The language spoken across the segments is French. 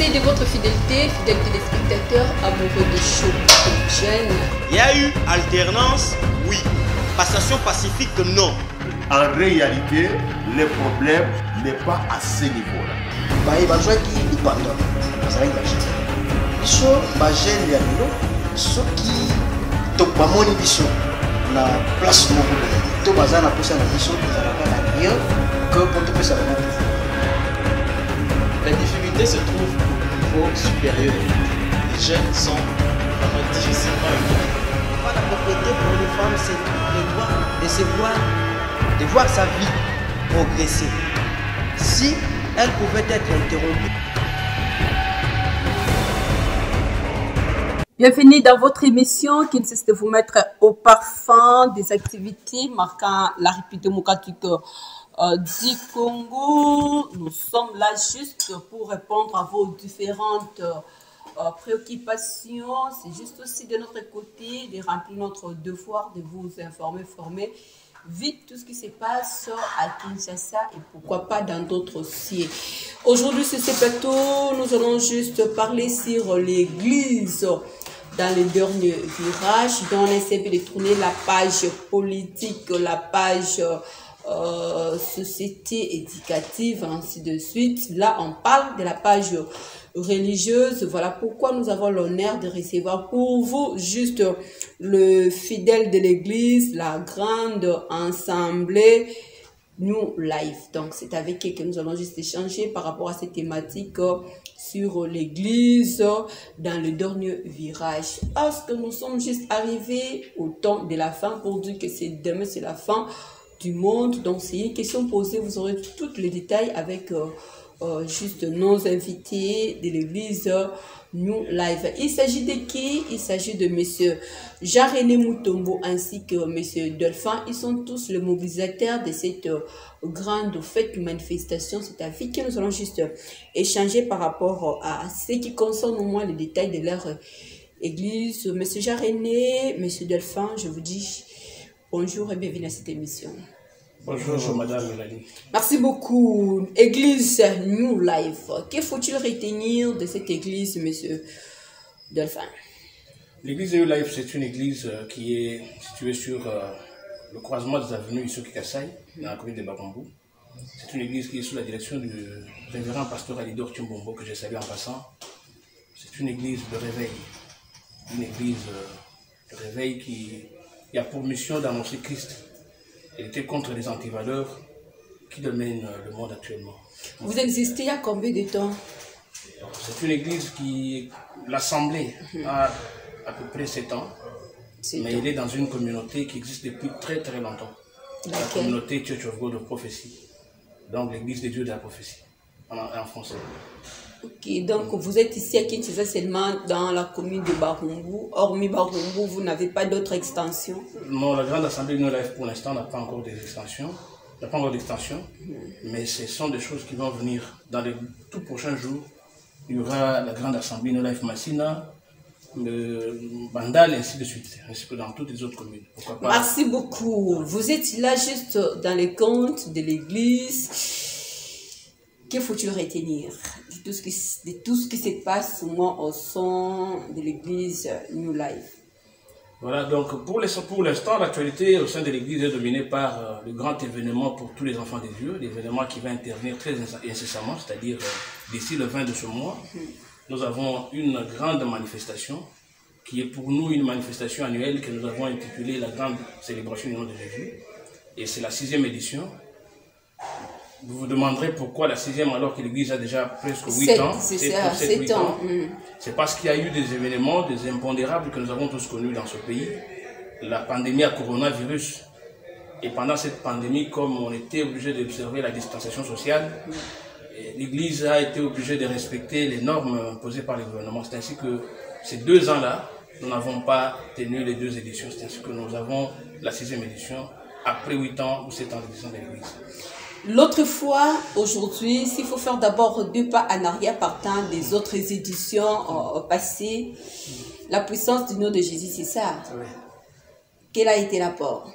Merci de votre fidélité, fidèles téléspectateurs, amoureux de show chaîne. Il y a eu alternance, oui. Passation pacifique, non. En réalité, le problème n'est pas à ce niveau-là. Baye bazwaki ipanda bazalaki bagene biso bagene ya lelo soki tokbamoni biso na place moko to baza na posa na biso tozalaka na rien que pour topesa bango. La difficulté se trouve au niveau supérieur. Les jeunes sont vraiment difficilement éduqués. Pas la propriété pour une femme, c'est le droit de voir sa vie progresser. Si elle pouvait être interrompue. Bienvenue dans votre émission qui ne cesse de vous mettre au parfum des activités marquant la République démocratique du Congo. Nous sommes là juste pour répondre à vos différentes préoccupations. C'est juste aussi de notre côté de remplir notre devoir de vous informer, former vite tout ce qui se passe à Kinshasa et pourquoi pas dans d'autres sièges. Aujourd'hui sur ce plateau, nous allons juste parler sur l'église dans les derniers virages, dont on essaie de tourner la page politique, la page société éducative, ainsi de suite. Là, on parle de la page religieuse. Voilà pourquoi nous avons l'honneur de recevoir pour vous juste le fidèle de l'église, la grande assemblée New Life. Donc c'est avec eux que nous allons juste échanger par rapport à cette thématique sur l'église dans le dernier virage, parce que nous sommes juste arrivés au temps de la fin pour dire que c'est demain, c'est la fin du monde. Donc c'est une question posée, vous aurez tous les détails avec juste nos invités de l'église New Life. Il s'agit de qui? Il s'agit de monsieur Jean-René Mutombo ainsi que monsieur Delphin. Ils sont tous les mobilisateurs de cette grande fête manifestation. C'est avec qui nous allons juste échanger par rapport à ce qui concerne au moins les détails de leur église. Monsieur Jean-René, monsieur Delphin, je vous dis bonjour et bienvenue à cette émission. Bonjour, madame Mélanie. Merci beaucoup. Église New Life. Que faut-il retenir de cette église, monsieur Delphin? L'église New Life, c'est une église qui est située sur le croisement des avenues Isoki Kasai, dans la commune de Barumbu. C'est une église qui est sous la direction du révérend pasteur Alidor Tchumbombo, que j'ai salué en passant. C'est une église de réveil. Une église de réveil qui a pour mission d'annoncer Christ et lutter contre les antivaleurs qui dominent le monde actuellement. Vous existez il y a combien de temps? C'est une église qui, l'Assemblée, a à peu près 7 ans, mais elle est dans une communauté qui existe depuis très très longtemps. La communauté Church of God of Prophecy, donc l'église des dieux de la prophétie, en français. Ok, donc vous êtes ici à Kinshasa seulement dans la commune de Barumbu. Hormis Barumbu, vous n'avez pas d'autres extensions? Non, la grande assemblée New Life pour l'instant n'a pas encore des extensions. N'a pas encore d'extension, mais ce sont des choses qui vont venir dans les tout prochains jours. Il y aura la grande assemblée New Life Massina, Bandal et ainsi de suite, ainsi que dans toutes les autres communes. Pourquoi pas? Merci beaucoup. Vous êtes là juste dans les comptes de l'église. Que faut-il retenir de tout ce qui se passe au sein de l'église New Life? Voilà, donc pour l'instant, l'actualité au sein de l'église est dominée par le grand événement pour tous les enfants des dieux, l'événement qui va intervenir très incessamment, c'est-à-dire d'ici le 20 de ce mois. Nous avons une grande manifestation qui est pour nous une manifestation annuelle que nous avons intitulée la grande célébration du nom de Jésus. Et c'est la 6e édition. Vous vous demanderez pourquoi la 6e alors que l'église a déjà presque 8 ans. C'est ça, 7 ans. C'est parce qu'il y a eu des événements, des impondérables que nous avons tous connus dans ce pays. La pandémie à coronavirus. Et pendant cette pandémie, comme on était obligé d'observer la distanciation sociale, l'église a été obligée de respecter les normes imposées par le gouvernement. C'est ainsi que ces 2 ans-là, nous n'avons pas tenu les 2 éditions. C'est ainsi que nous avons la 6e édition après 8 ans ou 7 ans d'édition de l'église. L'autre fois, aujourd'hui, s'il faut faire d'abord 2 pas en arrière partant des autres éditions passées, la puissance du nom de Jésus, c'est ça. Oui. Quel a été l'apport?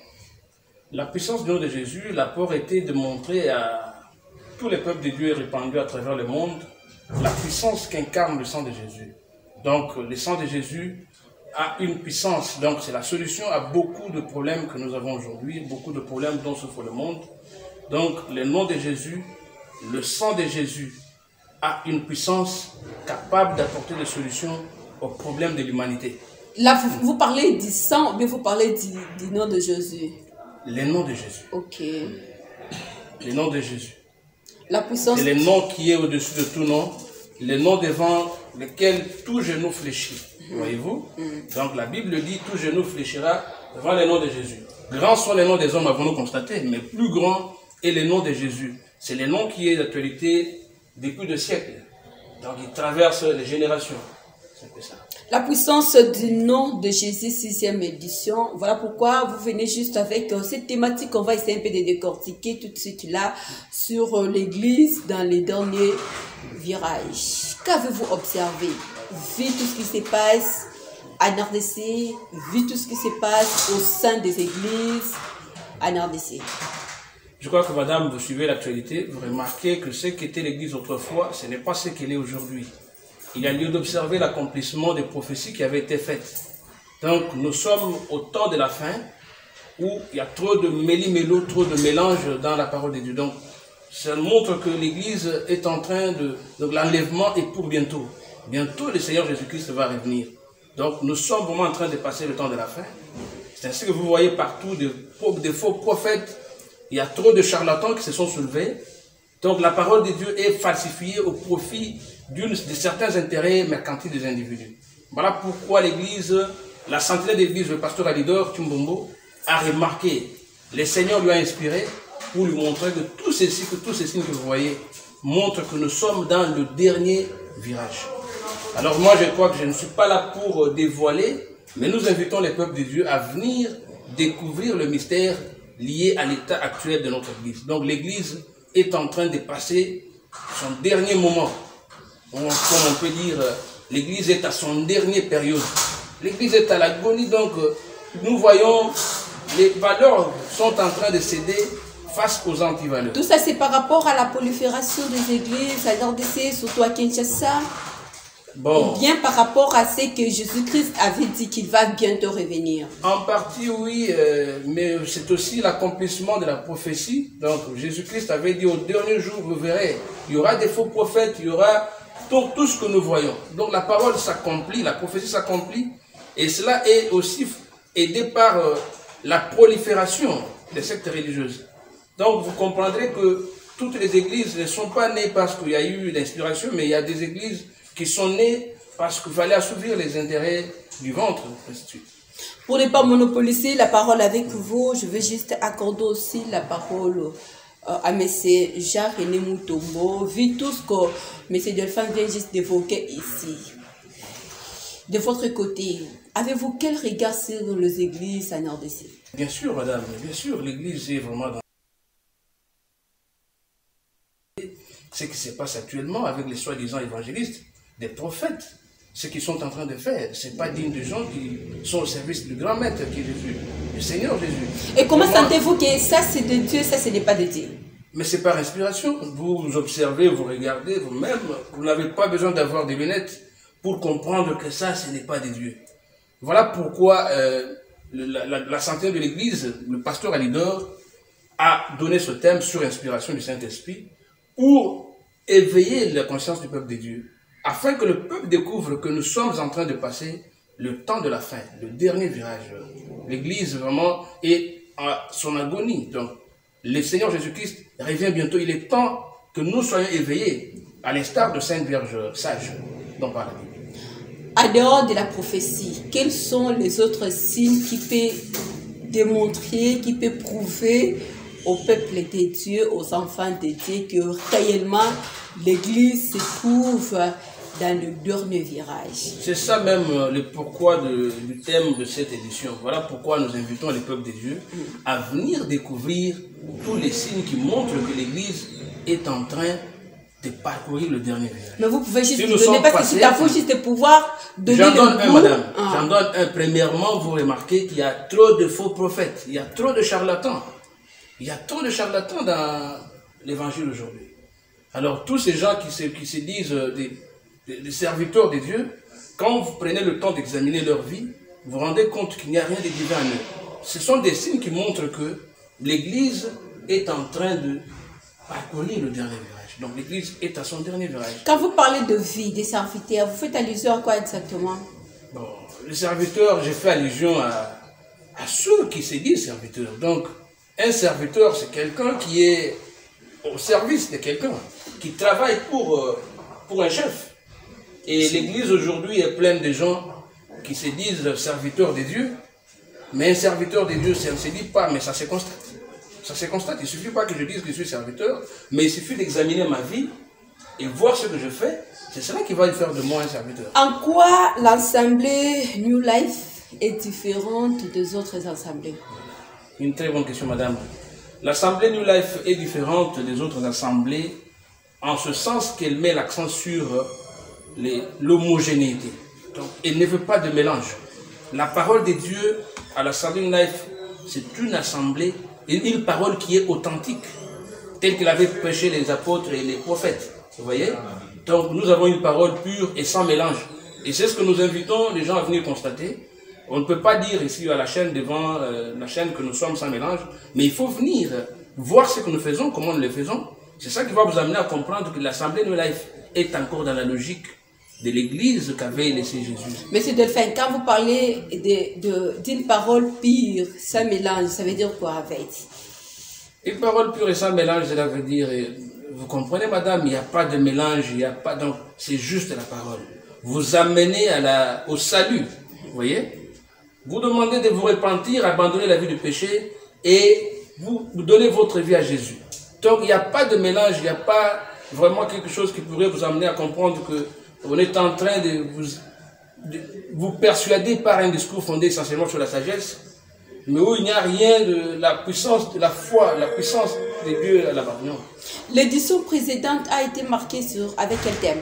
La puissance du nom de Jésus, l'apport était de montrer à tous les peuples de Dieu répandus à travers le monde la puissance qu'incarne le sang de Jésus. Donc, le sang de Jésus a une puissance. Donc, c'est la solution à beaucoup de problèmes que nous avons aujourd'hui, beaucoup de problèmes dont souffre le monde. Donc, le nom de Jésus, le sang de Jésus a une puissance capable d'apporter des solutions aux problèmes de l'humanité. Là, vous parlez du sang, mais vous parlez du nom de Jésus. Le nom de Jésus. Ok. Le nom de Jésus. La puissance. C'est le nom qui est au-dessus de tout nom, le nom devant lequel tout genou fléchit. Voyez-vous? Donc la Bible dit tout genou fléchira devant le nom de Jésus. Grands sont les noms des hommes, avons-nous constaté, mais plus grand est le nom de Jésus. C'est le nom qui est d'actualité depuis des siècles. Donc il traverse les générations. C'est un peu ça. La puissance du nom de Jésus, 6e édition. Voilà pourquoi vous venez juste avec cette thématique. On va essayer un peu de décortiquer tout de suite là sur l'église dans les derniers virages. Qu'avez-vous observé? Vu tout ce qui se passe en RDC, vu tout ce qui se passe au sein des églises en RDC. Je crois que madame, vous suivez l'actualité, vous remarquez que ce qu'était l'église autrefois, ce n'est pas ce qu'elle est aujourd'hui. Il y a lieu d'observer l'accomplissement des prophéties qui avaient été faites. Donc, nous sommes au temps de la fin où il y a trop de méli-mélo, trop de mélange dans la parole de Dieu. Donc, ça montre que l'Église est en train de... Donc, l'enlèvement est pour bientôt. Bientôt, le Seigneur Jésus-Christ va revenir. Donc, nous sommes vraiment en train de passer le temps de la fin. C'est ainsi que vous voyez partout des faux prophètes. Il y a trop de charlatans qui se sont soulevés. Donc, la parole de Dieu est falsifiée au profit de certains intérêts mercantiles des individus. Voilà pourquoi l'Église, la sentinelle de l'Église, le pasteur Alidor Tumbombo, a remarqué, le Seigneur lui a inspiré pour lui montrer que tous ces signes que vous voyez montrent que nous sommes dans le dernier virage. Alors moi, je crois que je ne suis pas là pour dévoiler, mais nous invitons les peuples de Dieu à venir découvrir le mystère lié à l'état actuel de notre Église. Donc l'Église est en train de passer son dernier moment. Comme on peut dire, l'Église est à son dernière période. L'Église est à l'agonie, donc nous voyons les valeurs sont en train de céder face aux antivaleurs. Tout ça, c'est par rapport à la prolifération des églises à l'RDC, surtout à Kinshasa. Bon. Ou bien par rapport à ce que Jésus-Christ avait dit qu'il va bientôt revenir. En partie, oui, mais c'est aussi l'accomplissement de la prophétie. Donc, Jésus-Christ avait dit au dernier jour, vous verrez, il y aura des faux prophètes, il y aura tout ce que nous voyons. Donc, la parole s'accomplit, la prophétie s'accomplit, et cela est aussi aidé par la prolifération des sectes religieuses. Donc, vous comprendrez que toutes les églises ne sont pas nées parce qu'il y a eu l'inspiration, mais il y a des églises qui sont nées parce qu'il fallait assouvir les intérêts du ventre, ainsi de suite. Pour ne pas monopoliser la parole avec vous, je vais juste accorder aussi la parole à M. Jean-René Moutombo, vu tout ce que M. Delphin vient juste d'évoquer ici. De votre côté, avez-vous quel regard sur les églises en RDC? Bien sûr, madame, bien sûr, l'église est vraiment dans ce qui se passe actuellement avec les soi-disant évangélistes, des prophètes. Ce qu'ils sont en train de faire, ce n'est pas digne de gens qui sont au service du grand maître qui est Jésus, du Seigneur Jésus. Et comment sentez-vous que ça c'est de Dieu, ça ce n'est pas de Dieu? Mais c'est par inspiration. Vous observez, vous regardez vous-même, vous n'avez pas besoin d'avoir des lunettes pour comprendre que ça ce n'est pas de Dieu. Voilà pourquoi la santé de l'Église, le pasteur Alidor, a donné ce thème sur inspiration du Saint-Esprit pour éveiller la conscience du peuple de Dieu, afin que le peuple découvre que nous sommes en train de passer le temps de la fin, le dernier virage. L'Église vraiment est à son agonie. Donc, le Seigneur Jésus-Christ revient bientôt. Il est temps que nous soyons éveillés, à l'instar de Sainte Vierge sage dont parle la Bible. En dehors de la prophétie, quels sont les autres signes qui peuvent démontrer, qui peuvent prouver au peuple de Dieu, aux enfants de Dieu, que réellement l'Église se trouve dans le dernier virage? C'est ça même le pourquoi du thème de cette édition. Voilà pourquoi nous invitons les peuples de Dieu à venir découvrir tous les signes qui montrent que l'Église est en train de parcourir le dernier virage. Mais vous pouvez juste donner, parce que c'est à vous juste de pouvoir donner le goût. J'en donne un, madame. J'en donne un. Premièrement, vous remarquez qu'il y a trop de faux prophètes. Il y a trop de charlatans. Il y a trop de charlatans dans l'évangile aujourd'hui. Alors, tous ces gens qui se disent des serviteurs de Dieu, quand vous prenez le temps d'examiner leur vie, vous vous rendez compte qu'il n'y a rien de divin en eux. Ce sont des signes qui montrent que l'Église est en train de parcourir le dernier virage. Donc l'Église est à son dernier virage. Quand vous parlez de vie des serviteurs, vous faites allusion à quoi exactement? Bon, les serviteurs, j'ai fait allusion à ceux qui se disent serviteurs. Donc, un serviteur, c'est quelqu'un qui est au service de quelqu'un, qui travaille pour un chef. Et l'Église aujourd'hui est pleine de gens qui se disent serviteurs de Dieu. Mais un serviteur de Dieu, ça ne se dit pas, mais ça se constate. Ça se constate. Il ne suffit pas que je dise que je suis serviteur, mais il suffit d'examiner ma vie et voir ce que je fais. C'est cela qui va faire de moi un serviteur. En quoi l'assemblée New Life est différente des autres assemblées? Une très bonne question, madame. L'assemblée New Life est différente des autres assemblées en ce sens qu'elle met l'accent sur l'homogénéité. Donc, elle ne veut pas de mélange. La parole de Dieu à l'assemblée New Life, c'est une assemblée, une parole qui est authentique, telle qu'elle avait prêché les apôtres et les prophètes. Vous voyez? Donc, nous avons une parole pure et sans mélange. Et c'est ce que nous invitons les gens à venir constater. On ne peut pas dire ici à la chaîne, devant la chaîne, que nous sommes sans mélange, mais il faut venir voir ce que nous faisons, comment nous le faisons. C'est ça qui va vous amener à comprendre que l'assemblée New Life est encore dans la logique de l'Église qu'avait laissé Jésus. Monsieur Delphin, quand vous parlez d'une parole pure, sans mélange, ça veut dire quoi avec? Une parole pure et sans mélange, cela veut dire, vous comprenez madame, il n'y a pas de mélange, il n'y a pas, donc c'est juste la parole. Vous amenez au salut, vous voyez? Vous demandez de vous repentir, abandonner la vie du péché et vous donnez votre vie à Jésus. Donc il n'y a pas de mélange, il n'y a pas vraiment quelque chose qui pourrait vous amener à comprendre que on est en train de vous persuader par un discours fondé essentiellement sur la sagesse, mais où il n'y a rien de la puissance de la foi, la puissance de Dieu là-bas. L'édition précédente a été marquée avec quel thème?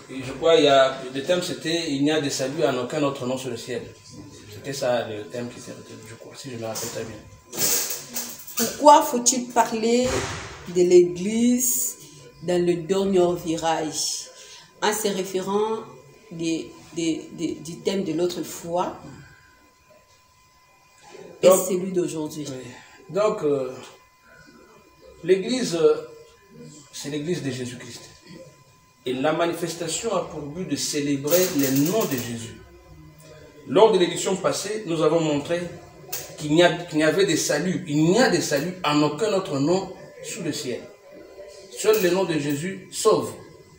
Je crois le thème c'était « Il n'y a de salut en aucun autre nom sur le ciel ». C'était ça le thème qui était retenu, je crois, si je me rappelle très bien. Pourquoi faut-il parler de l'Église dans le dernier virage en se référant du thème de l'autre fois et celui d'aujourd'hui? Oui. Donc, l'Église, c'est l'Église de Jésus-Christ. Et la manifestation a pour but de célébrer le nom de Jésus. Lors de l'édition passée, nous avons montré qu'il n'y avait de salut. Il n'y a de salut en aucun autre nom sous le ciel. Seul le nom de Jésus sauve.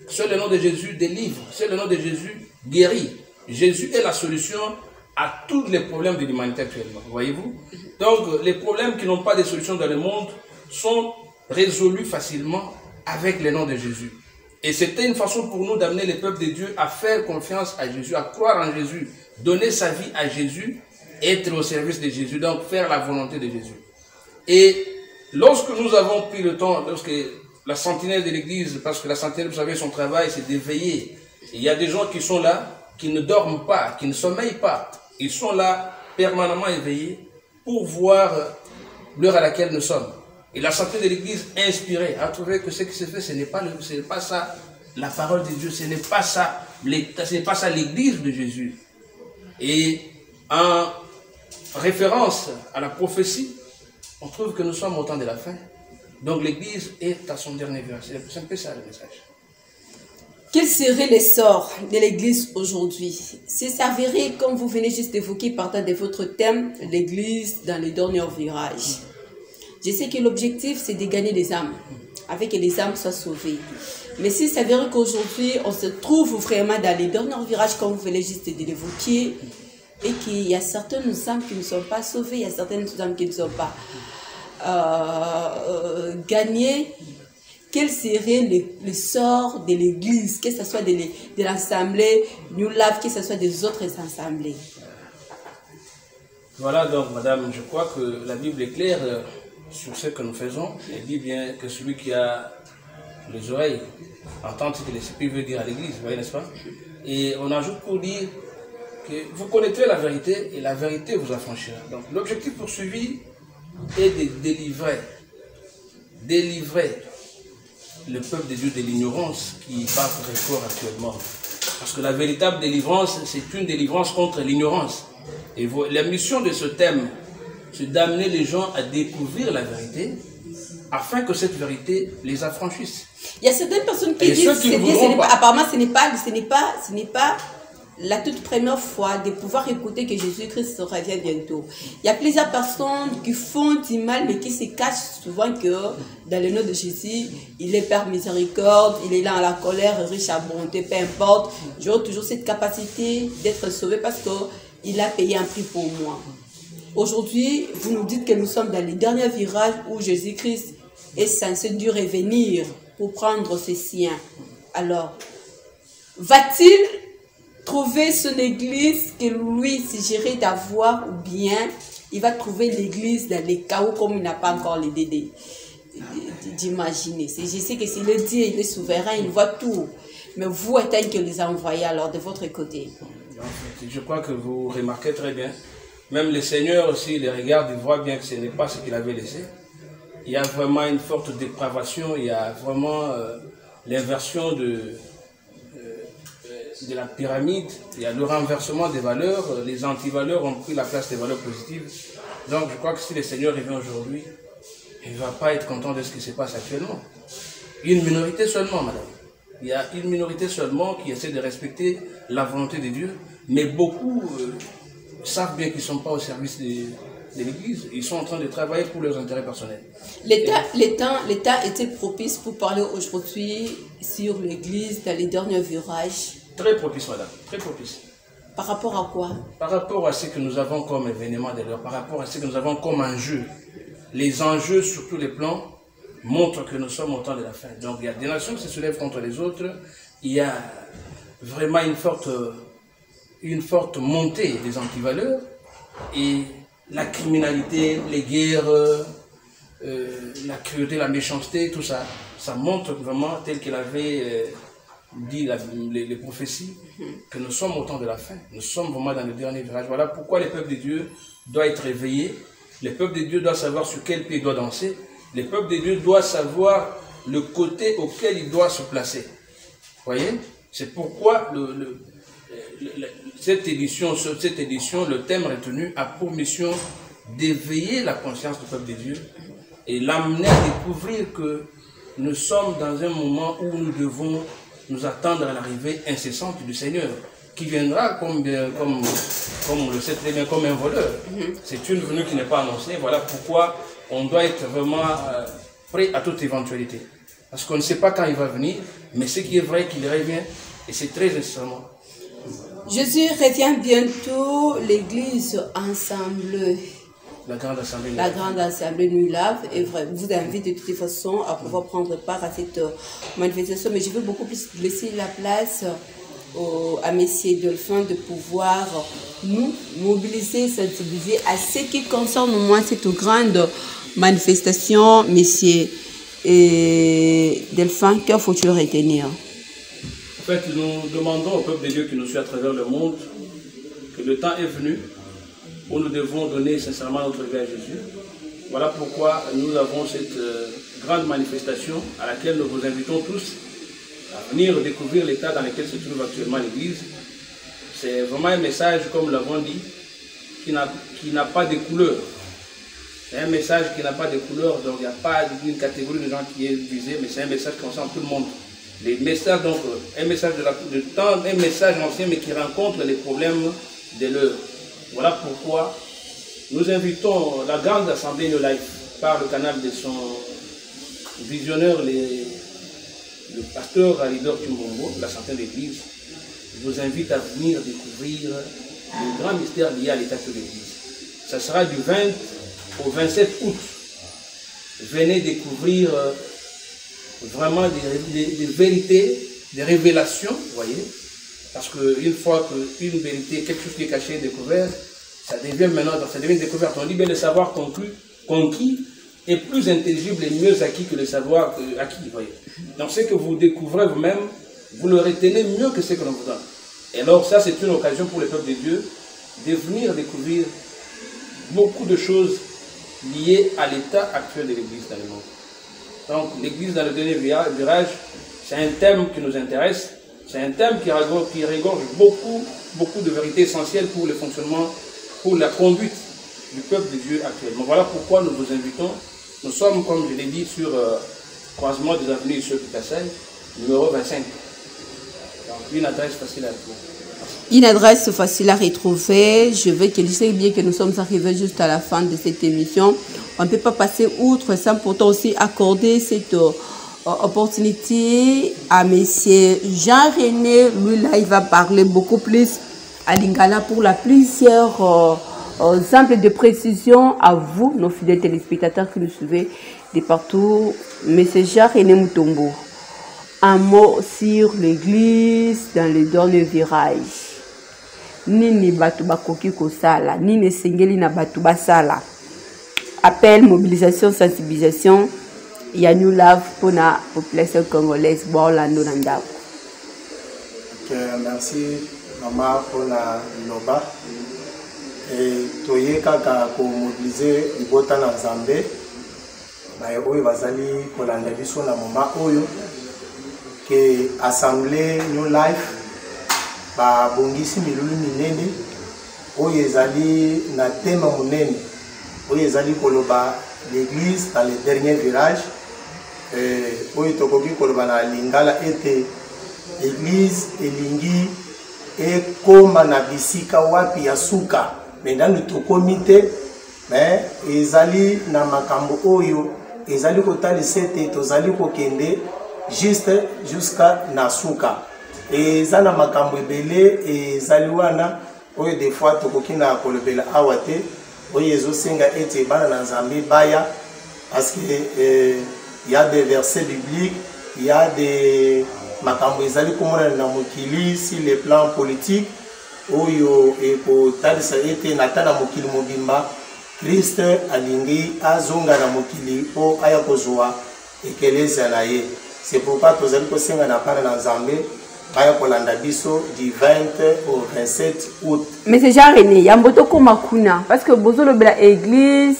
Seul le nom de Jésus délivre. Seul le nom de Jésus guérit. Jésus est la solution à tous les problèmes de l'humanité actuellement. Voyez-vous? Donc, les problèmes qui n'ont pas de solution dans le monde sont résolus facilement avec le nom de Jésus. Et c'était une façon pour nous d'amener le peuple de Dieu à faire confiance à Jésus, à croire en Jésus, donner sa vie à Jésus, être au service de Jésus, donc faire la volonté de Jésus. Et lorsque nous avons pris le temps, lorsque la sentinelle de l'Église, parce que la sentinelle, vous savez, son travail, c'est d'éveiller. Il y a des gens qui sont là, qui ne dorment pas, qui ne sommeillent pas. Ils sont là, permanemment éveillés, pour voir l'heure à laquelle nous sommes. Et la santé de l'Église inspirée a trouvé que ce qui se fait, ce n'est pas ça la parole de Dieu, ce n'est pas ça l'Église de Jésus. Et en référence à la prophétie, on trouve que nous sommes au temps de la fin. Donc l'Église est à son dernier virage. C'est un peu ça le message. Quel serait l'essor de l'Église aujourd'hui? C'est s'avérer, comme vous venez juste d'évoquer, partant de votre thème, l'Église dans les derniers virages. Je sais que l'objectif, c'est de gagner des âmes, avec que les âmes soient sauvées. Mais s'il s'avère qu'aujourd'hui, on se trouve vraiment dans les derniers virages, comme vous venez juste de l'évoquer, et qu'il y a certaines âmes qui ne sont pas sauvées, il y a certaines âmes qui ne sont pas gagnées, quel serait le sort de l'Église, que ce soit de l'Assemblée New Life, que ce soit des autres assemblées? Voilà donc, madame, je crois que la Bible est claire sur ce que nous faisons. Elle dit bien que celui qui a les oreilles entend ce que l'Esprit veut dire à l'Église, vous voyez, n'est-ce pas? Et on ajoute pour dire que vous connaîtrez la vérité et la vérité vous affranchira. Donc l'objectif poursuivi est de délivrer le peuple de Dieu de l'ignorance qui bat très fort actuellement. Parce que la véritable délivrance, c'est une délivrance contre l'ignorance. Et la mission de ce thème, c'est d'amener les gens à découvrir la vérité, afin que cette vérité les affranchisse. Il y a certaines personnes qui disent que apparemment ce n'est pas la toute première fois de pouvoir écouter que Jésus-Christ revient bientôt. Il y a plusieurs personnes qui font du mal mais qui se cachent souvent que dans le nom de Jésus, il est Père miséricorde, il est là en la colère, riche à bonté, peu importe. J'aurai toujours cette capacité d'être sauvé parce qu'il a payé un prix pour moi. Aujourd'hui, vous nous dites que nous sommes dans les derniers virages où Jésus-Christ est censé dû revenir pour prendre ses siens. Alors, va-t-il trouver son église que lui suggérait d'avoir, ou bien il va trouver l'église dans les chaos comme il n'a pas encore l'idée d'imaginer. Je sais que s'il est Dieu, il est souverain, il voit tout. Mais vous, étant que les envoyés alors de votre côté. En fait, je crois que vous remarquez très bien. Même le Seigneur aussi, il les regarde, il voit bien que ce n'est pas ce qu'il avait laissé. Il y a vraiment une forte dépravation, il y a vraiment l'inversion de la pyramide, il y a le renversement des valeurs, les antivaleurs ont pris la place des valeurs positives. Donc je crois que si le Seigneur revient aujourd'hui, il ne va pas être content de ce qui se passe actuellement. Une minorité seulement, madame. Il y a une minorité seulement qui essaie de respecter la volonté de Dieu, mais beaucoup savent bien qu'ils ne sont pas au service de l'Église. Ils sont en train de travailler pour leurs intérêts personnels. L'État était propice pour parler aujourd'hui sur l'Église dans les derniers virages. Très propice, madame. Très propice. Par rapport à quoi? Par rapport à ce que nous avons comme événement de l'heure, par rapport à ce que nous avons comme enjeu. Les enjeux sur tous les plans montrent que nous sommes au temps de la fin. Donc il y a des nations qui se soulèvent contre les autres. Il y a vraiment une forte montée des antivaleurs. Et la criminalité, les guerres, la cruauté, la méchanceté, tout ça, ça montre vraiment tel qu'il avait dit les prophéties, que nous sommes au temps de la fin. Nous sommes vraiment dans le dernier virage. Voilà pourquoi le peuple de Dieu doit être éveillé. Le peuple de Dieu doit savoir sur quel pied il doit danser. Le peuple de Dieu doit savoir le côté auquel il doit se placer. Vous voyez? C'est pourquoi cette édition, le thème retenu a pour mission d'éveiller la conscience du peuple de Dieu et l'amener à découvrir que nous sommes dans un moment où nous devons nous attendre à l'arrivée incessante du Seigneur, qui viendra comme on le sait très bien, comme un voleur. C'est une venue qui n'est pas annoncée. Voilà pourquoi on doit être vraiment prêt à toute éventualité. Parce qu'on ne sait pas quand il va venir, mais ce qui est vrai qu'il revient, et c'est très nécessairement. Jésus revient bientôt, l'église ensemble. La grande assemblée. La grande assemblée nous lave et vous invite de toute façon à pouvoir prendre part à cette manifestation. Mais je veux beaucoup plus laisser la place à Messieurs Delphin de pouvoir nous mobiliser, sensibiliser à ce qui concerne au moins cette grande manifestation. Messieurs Delphin, que faut-il retenir? En fait, nous demandons au peuple de Dieu qui nous suit à travers le monde que le temps est venu où nous devons donner sincèrement notre vie à Jésus. Voilà pourquoi nous avons cette grande manifestation à laquelle nous vous invitons tous à venir découvrir l'état dans lequel se trouve actuellement l'Église. C'est vraiment un message, comme nous l'avons dit, qui n'a pas de couleur. C'est un message qui n'a pas de couleur, donc il n'y a pas une catégorie de gens qui est visée, mais c'est un message qui concerne tout le monde. Les messages, donc, un message de temps, un message ancien, mais qui rencontre les problèmes de l'heure. Voilà pourquoi nous invitons la grande assemblée New Life par le canal de son visionnaire, le pasteur Alidor Tumbongo, la Sainte d'Église, vous invite à venir découvrir le grand mystère lié à l'état de l'Église. Ça sera du 20 au 27 août. Venez découvrir vraiment des vérités, des révélations, vous voyez. Parce qu'une fois qu'une vérité, quelque chose qui est caché, découvert, ça devient maintenant, ça devient une découverte. On dit bien le savoir conquis est plus intelligible et mieux acquis que le savoir acquis, vous voyez. Donc ce que vous découvrez vous-même, vous le retenez mieux que ce que l'on vous donne. Et alors ça, c'est une occasion pour le peuple de Dieu de venir découvrir beaucoup de choses liées à l'état actuel de l'Église dans le monde. Donc l'église dans le dernier virage, c'est un thème qui nous intéresse. C'est un thème qui regorge beaucoup de vérités essentielles pour le fonctionnement, pour la conduite du peuple de Dieu actuellement. Voilà pourquoi nous vous invitons. Nous sommes, comme je l'ai dit, sur croisement des avenues sur Picassel, numéro 25. Donc, une adresse facile à retrouver. Une adresse facile à retrouver. Je veux que je sais bien que nous sommes arrivés juste à la fin de cette émission. On ne peut pas passer outre sans pourtant aussi accorder cette opportunité à M. Jean-René. Lui, là, il va parler beaucoup plus à Lingala pour la plusieurs exemples de précision à vous, nos fidèles téléspectateurs qui nous suivez de partout. M. Jean-René Mutombo, un mot sur l'église dans le dernier virage. Nini batu bakoki kosala, nini sengeli na batu basala. Appel, mobilisation, sensibilisation. Il y a New Love pour la population congolaise. Bon, la nonanda. Ok, merci maman pour la loba. Et toye kaka ko mobiliser ibota na Nzambe. Ba oyo bazali ko landa biso na mama oyo ke assemblée New Life ba bongisi milulu minene oyo ezali na tema munene oyo ezali koloba l'église dans le dernier virage. Oyo tokoki koloba na Lingala ete l'église elingi ekoma na bisika wapi ya suka mendanu tokomi te mais ezali na makambo oyo ezali kotalisa ete tozali kokende juste jusqu'à na suka eza na makambo ebele ezali wana oyo des fois tokoki na kolobela awa te oyo ezosenga ete bana na Nzambe baya parce que il y a des versets bibliques, il y a des makambo ezali komona na mokili sur le plan politique oyo ekotalisa ete nata na mokili mobimba Christ alingi azonga na mokili po aya kozwa ekeleza na ye. C'est pourquoi tozali kosenga na pana na Nzambe baya kolanda biso du 20 au 27 août. Mais c'est Jean-René yamboto koma kuna parce que bozolo bela église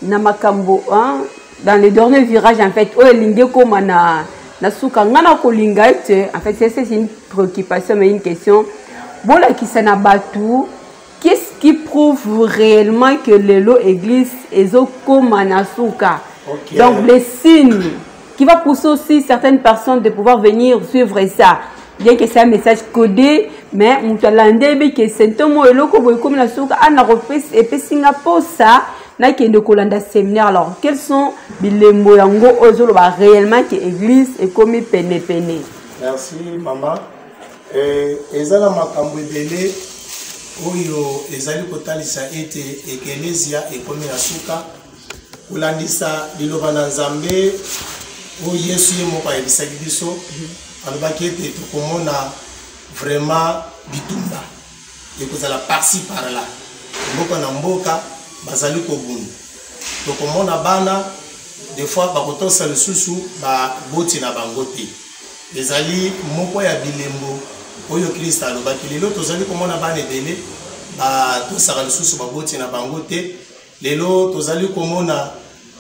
na makambo dans le dernier virage en fait oyo lingi koma na suka ngana ko linga ete en fait c'est une préoccupation mais une question. Voilà qui s'en a battu. Qu'est-ce qui prouve réellement que l'élo église est au Komanasuka? Okay. Donc les signes qui va pousser aussi certaines personnes de pouvoir venir suivre ça. Bien que c'est un message codé, mais on t'a l'indé que c'est un mot élo comme la souka a repris et puis Singapour ça n'a qu'un de Kolanda séminaire. Alors quels sont les mots réellement que l'église est comme peine. Merci maman. Ezala makambo ebele oyo ezali kotalisa ete ekelezia ekomi na suka kolandisa liloba na Nzambe oyo Yesu ye moko ayebisaki biso alobaki ete tokomona vraiment bitumba ekozala par-ci par-là mboka na mboka bazali kobunda tokomona bana des fois bakotosa lisusu baboti na bango te ezali moko ya bilembo oyo Christ alobaki lelo tozali komona bana ebele tosaka lisusu baboti na bango te lelo tozali komona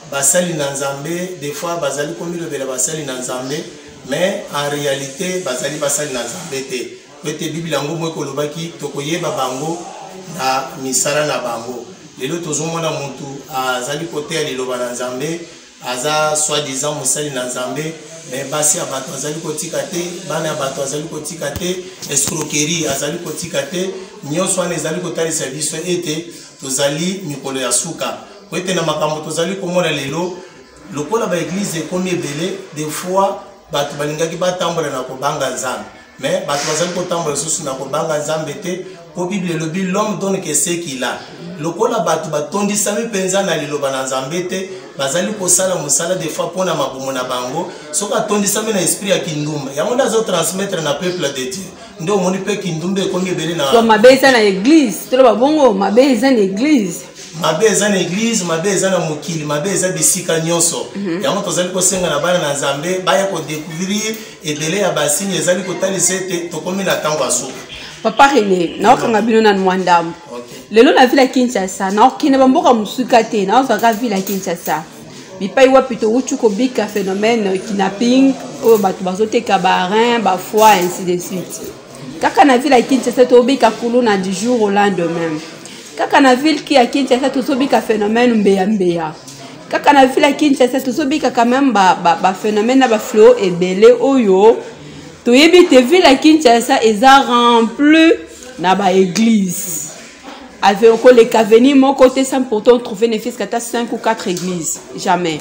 basali na Nzambe des fois bazali komilobela basali na Nzambe mais en réalité bazali basali na Nzambe te ete Bible yango moko kolobaki tokoyeba bango na misala na bango lelo tozomona mutu azali kotea liloba na Nzambe aza soi-disant musali na Nzambe mais basi abato azali kotika te bana abato azali kotika te escroquerie azali kotika te nyonso wana ezali kotalisa biso ete tozali mikolo ya suka po ete na makambo tozali komona lelo lokola ba église ekomi ebele des fois bato balingaki batambola na kobanga Nzambe mais bato bazali kotambola susu na kobanga Nzambe te po Bible elobi l'homme donne que ce qu'il a lokola bato batondisami penza na liloba na Nzambe te bazali kosala musala des fois pona mabumu na bango soka tondisami na esprit ya kindumba yango ndazo transmettre na peuple de Dieu ndio moni pe kindumba ekongi ebele na so mabeza na église to babongo mabeza na église mabeza na église mabeza na mokili mabeza bisika nyonso yango tozali kosenga na bana na Nzambe baya ko découvrir ebele ya basinye ezali kotalisa ete tokomi na tango asuka Papa René na okanga bino na Mwandambo lelo na ville ya Kinshasa na okine bamboka musuka te na ozaka ville ya Kinshasa bipai wa plutôt uchuko bika phénomène kidnapping o batu bazote kabarin ba foi ainsi de suite. Kaka na ville à Kinshasa to bika kuluna du jour au lendemain. Kaka na ville qui à Kinshasa to bika phénomène mbeya. Kaka na ville à Kinshasa to bika quand même ba phénomène na ba flow et belé oyo. To yebi te ville à Kinshasa eza rempli na ba église. Avec les caveni mon côté sans pourtant trouver ne fils qu'à 5 ou 4 églises. Jamais.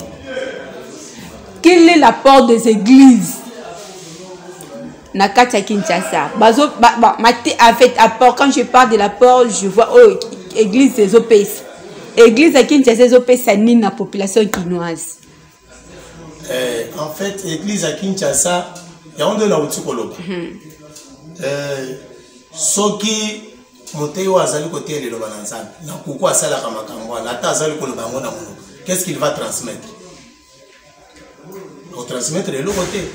Quelle est la porte des églises? Nakata Kinshasa. Avec apport, quand je parle de la porte, je vois église des OPS. Église à Kinshasa, des OPS, ça nie la population quinoise. En fait, église à Kinshasa, il y a un de la Outikoloba. Ce qui Moteyo azali côté le lobananzan na kuko asala kama kangwa na ta azali ko lobango na mono qu'est-ce qu'il va transmettre? Au transmettre le côté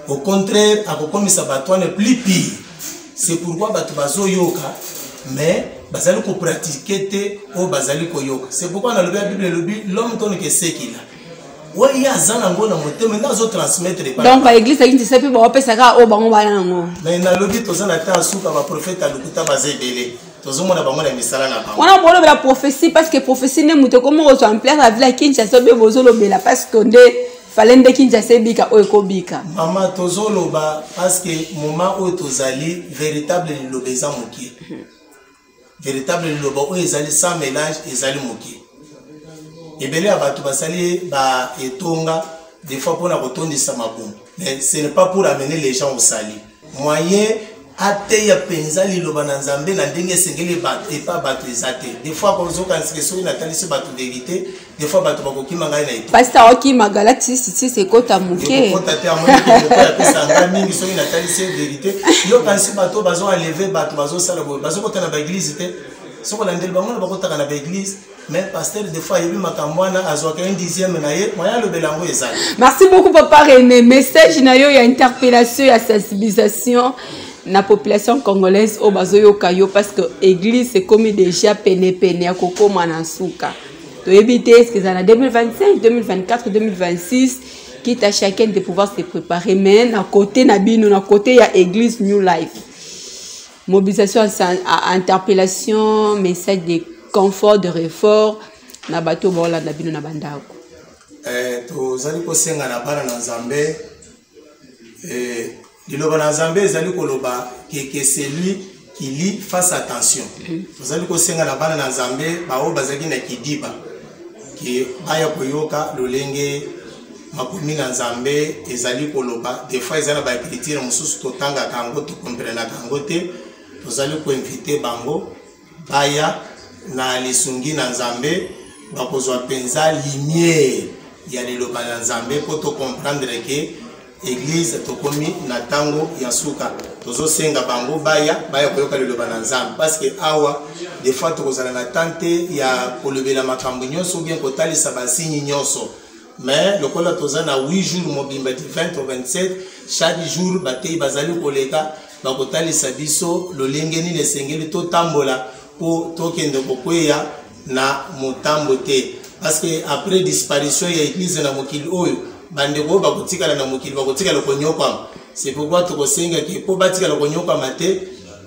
au contraire akokomisa bato ne plus pire. C'est pourquoi bato bazo yoka mais bazali ko pratiquer te o bazali ko yoka. C'est pourquoi dans la Bible l'homme tonne que c'est qu'il a. Oui, donc l'église a dit c'est pour ça au bango banango. Mais na lobi tozana ta suka ba prophète alukuta bazebele. Tozomona bango na misala na bango. On a parlé de la prophétie parce que prophétie ne muto comment on en place la ville Kinshasa be bozolo bela parce que nde fallait nde Kinshasa bika o ekobika. Mama tozolo ba parce que moment où tozali véritable lobeza moki. Véritable lobo o ezali sans mélange ezali moki. Ebele abatu basali ba etonga des fois pour la retourner ça mabon mais ce n'est pas pour amener les gens au sali moyen ate ya penza lilo bananzambe na ndenge sengeli ba et pas batu ezate des fois quand on pense que so ina talisi batu vérité des fois batu bakokima ngai na ito pasteur oki magalati si c'est kota muke kota te amoni ko ya pesa nga mingi so ina talisi vérité yo kansi batu bazo enlever batu bazo sala bazo kota na ba église te so ko landel bango bakota na ba église. Mais pasteur des fois il m'a azwaka un dixième na ye moya le belango ezali. Merci beaucoup papa René. Message na yo ya interpellation ya sensibilisation na population congolaise au bazoyo kayo parce que église c'est comme déjà pene ya kokoma na suka. To éviter est-ce que ça en 2025, 2024, 2026 quitte à chacun de pouvoir se préparer mais na côté na bino na côté ya église New Life. Mobilisation à interpellation, message de confort de réfort na bato bola na bino na bandako to zali ko senga na bana na Nzambe liloba na Nzambe zali ko loba que c'est lui qui lit fasse attention to zali ko senga na bana na Nzambe ba o bazaki na kidiba ki aya koyoka lolenge makomi na Nzambe ezali ko loba des fois ezana ba écriture mususu to tanga kango to comprendre kango te to zali ko inviter bango baya na lisungi na Nzambe bakozwa penza lumière ya liloba na Nzambe pour to comprendre que église to komi na tango ya suka tozo senga bango baya koyoka liloba na Nzambe parce que awa des fois to kozala na tante ya kolobela makambo nyonso bien kotalisa basinyi nyonso mais lokola toza na 8 jours mobimba di 20 au 27 chaque jour batei bazali koleka bakotalisa biso lolenge ni lesengeli to tambola pour tokende kokweya na motambo te parce que après disparition ya église na mokili oyo bandeko bakotikala na mokili bakotikala konyoka c'est pourquoi tokosenga ke po batikala konyoka mate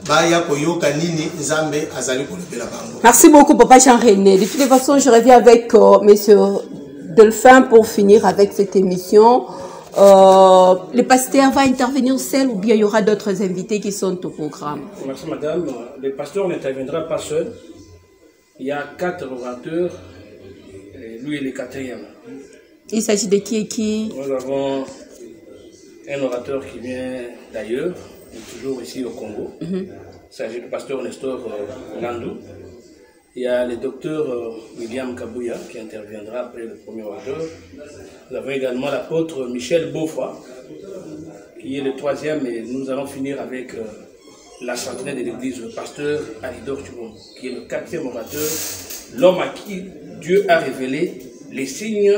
baya koyoka nini Nzambe azali kolobela bango. Merci beaucoup papa Jean René. De toute façon je reviens avec monsieur Delphin pour finir avec cette émission. Le pasteur va intervenir seul ou bien il y aura d'autres invités qui sont au programme? Merci madame. Le pasteur n'interviendra pas seul. Il y a 4 orateurs. Et lui est le 4e. Il s'agit de qui et qui? Nous avons un orateur qui vient d'ailleurs, toujours ici au Congo. Il s'agit du pasteur Nestor Landou. Il y a le docteur William Kabouya qui interviendra après le premier orateur. Nous avons également l'apôtre Michel Beaufoy qui est le 3e et nous allons finir avec la centenaire de l'église, le pasteur Alidor Chubon qui est le 4e orateur, l'homme à qui Dieu a révélé les signes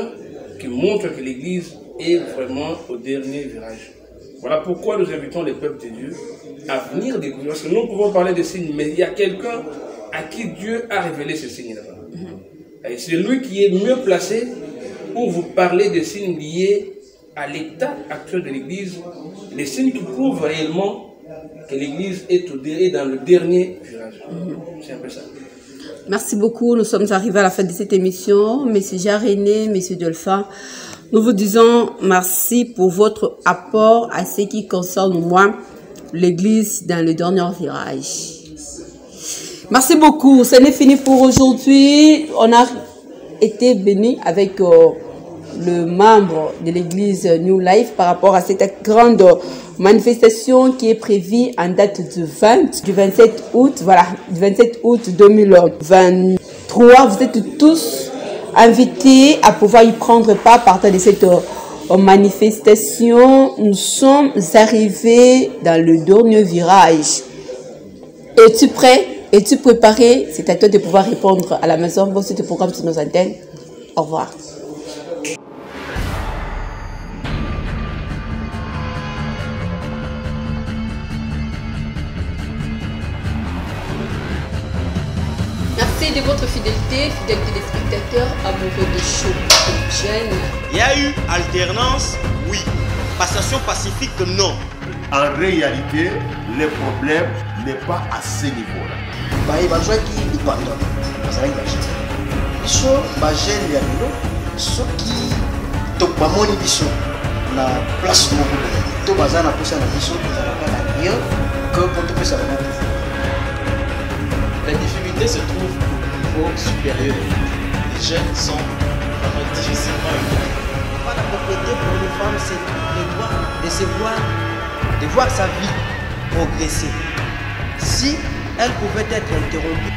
qui montrent que l'église est vraiment au dernier virage. Voilà pourquoi nous invitons les peuples de Dieu à venir découvrir. Parce que nous pouvons parler de signes, mais il y a quelqu'un à qui Dieu a révélé ces signes-là. Et c'est lui qui est mieux placé pour vous parler des signes liés à l'état actuel de l'Église, les signes qui prouvent réellement que l'Église est dans le dernier virage. C'est un peu ça. Merci beaucoup. Nous sommes arrivés à la fin de cette émission. Monsieur Jean-René, Monsieur Dolphin, nous vous disons merci pour votre apport à ce qui concerne moi, l'Église dans le dernier virage. Merci beaucoup. Ce n'est fini pour aujourd'hui. On a été bénis avec le membre de l'Église New Life par rapport à cette grande manifestation qui est prévue en date du 27 août, voilà, du 27 août 2023. Vous êtes tous invités à pouvoir y prendre part partant de cette manifestation. Nous sommes arrivés dans le dernier virage. Es-tu prêt? Es-tu préparé? C'est à toi de pouvoir répondre à la maison. Voici le programme sur nos antennes. Au revoir. Merci de votre fidélité, fidèles téléspectateurs, amoureux de show et Jeune. Il y a eu alternance, oui. Passation pacifique, non. En réalité, le problème n'est pas à ce niveau-là. bazwaki lipanda bazalaki bagene biso bagene ya lelo soki bamoni biso na place moko boye to baza na posa na biso tozalaka na rien que po topesa bango. La difficulté se trouve au niveau supérieur. Les jeunes sont vraiment difficilement éduqués. Pas la propriété pour une femme, c'est le droit de voir sa vie progresser. Si elle pouvait être interrompue